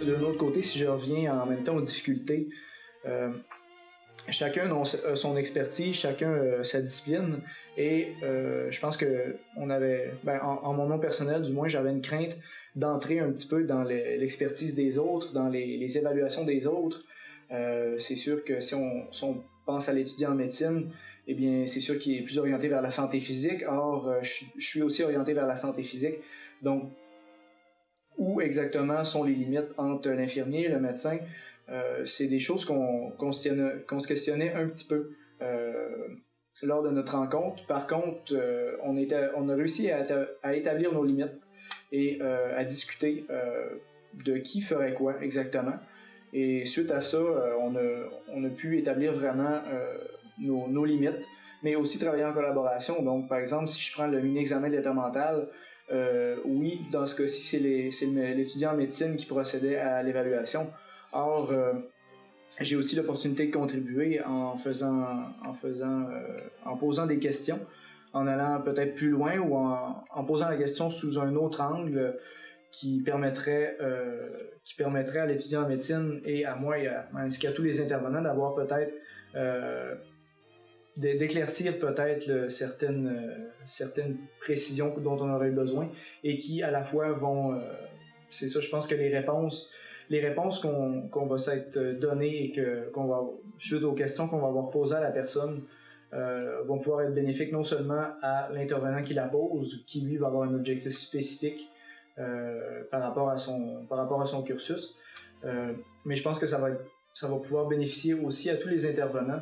d'un autre côté, si je reviens en même temps aux difficultés, chacun a son expertise, chacun sa discipline, et je pense que on avait, en mon nom personnel du moins, j'avais une crainte d'entrer un petit peu dans l'expertise des autres, dans les évaluations des autres. C'est sûr que si on pense à l'étudiant en médecine, eh bien c'est sûr qu'il est plus orienté vers la santé physique. Or, je suis aussi orienté vers la santé physique. Donc, où exactement sont les limites entre l'infirmier et le médecin? C'est des choses qu'on se questionnait un petit peu lors de notre rencontre. Par contre, on a réussi à établir nos limites et à discuter de qui ferait quoi exactement. Et suite à ça, on a pu établir vraiment nos limites, mais aussi travailler en collaboration. Donc, par exemple, si je prends le mini-examen de l'état mental, oui, dans ce cas-ci, c'est l'étudiant en médecine qui procédait à l'évaluation. Or, j'ai aussi l'opportunité de contribuer en posant des questions, en allant peut-être plus loin ou en posant la question sous un autre angle qui permettrait à l'étudiant en médecine et à moi ainsi qu'à tous les intervenants d'avoir peut-être d'éclaircir peut-être certaines précisions dont on aurait besoin et qui à la fois vont c'est ça, je pense que les réponses qu'on va s'être données et qu'on va suite aux questions qu'on va avoir posées à la personne vont pouvoir être bénéfiques non seulement à l'intervenant qui la pose, qui lui va avoir un objectif spécifique par rapport à son cursus, mais je pense que ça va pouvoir bénéficier aussi à tous les intervenants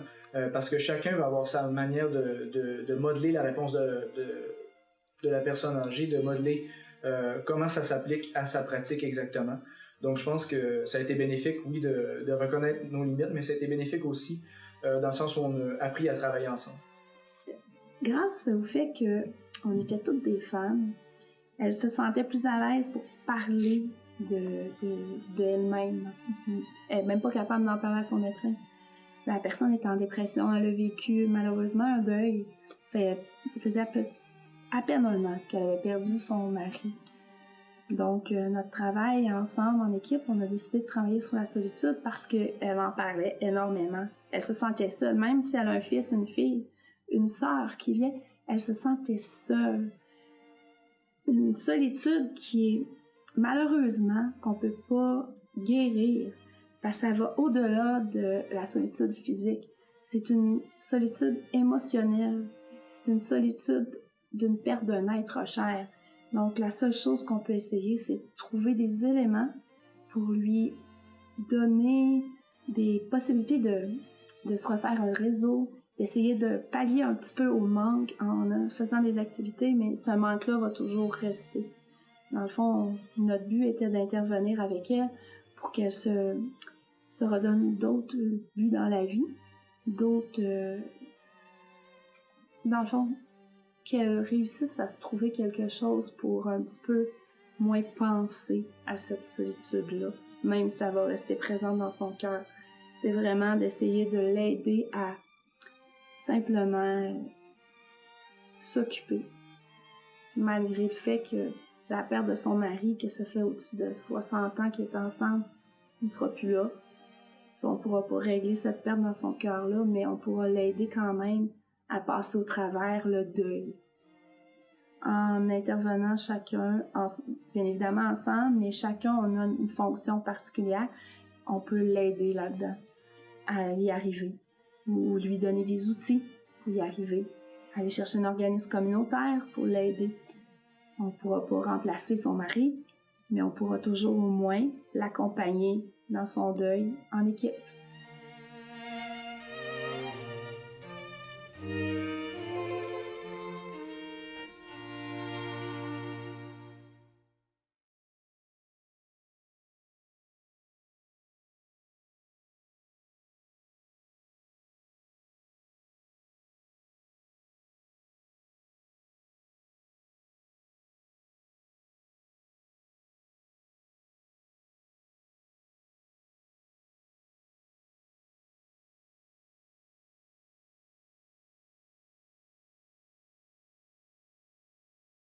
parce que chacun va avoir sa manière de modeler la réponse de la personne âgée, de modeler comment ça s'applique à sa pratique exactement. Donc je pense que ça a été bénéfique, oui, de reconnaître nos limites, mais ça a été bénéfique aussi dans le sens où on a appris à travailler ensemble. Grâce au fait qu'on était toutes des femmes, elles se sentaient plus à l'aise pour parler de elle-même. Elle n'est même pas capable d'en parler à son médecin. La personne est en dépression, elle a vécu malheureusement un deuil. Ça faisait à peine un an qu'elle avait perdu son mari. Donc, notre travail ensemble, en équipe, on a décidé de travailler sur la solitude parce qu'elle en parlait énormément. Elle se sentait seule, même si elle a un fils, une fille, une sœur qui vient, elle se sentait seule. Une solitude qui est, malheureusement, qu'on peut pas guérir parce que ça va au-delà de la solitude physique. C'est une solitude émotionnelle. C'est une solitude d'une perte d'un être cher. Donc, la seule chose qu'on peut essayer, c'est de trouver des éléments pour lui donner des possibilités de se refaire un réseau, d'essayer de pallier un petit peu au manque en faisant des activités, mais ce manque-là va toujours rester. Dans le fond, notre but était d'intervenir avec elle pour qu'elle se redonne d'autres buts dans la vie, d'autres... dans le fond, qu'elle réussisse à se trouver quelque chose pour un petit peu moins penser à cette solitude-là, même si ça va rester présente dans son cœur. C'est vraiment d'essayer de l'aider à simplement s'occuper, malgré le fait que la perte de son mari, que ça fait au-dessus de 60 ans qu'ils est ensemble, il ne sera plus là. On ne pourra pas régler cette perte dans son cœur-là, mais on pourra l'aider quand même à passer au travers le deuil. En intervenant chacun, bien évidemment ensemble, mais chacun on a une fonction particulière, on peut l'aider là-dedans, à y arriver, ou lui donner des outils pour y arriver, aller chercher un organisme communautaire pour l'aider. On ne pourra pas remplacer son mari, mais on pourra toujours au moins l'accompagner dans son deuil en équipe.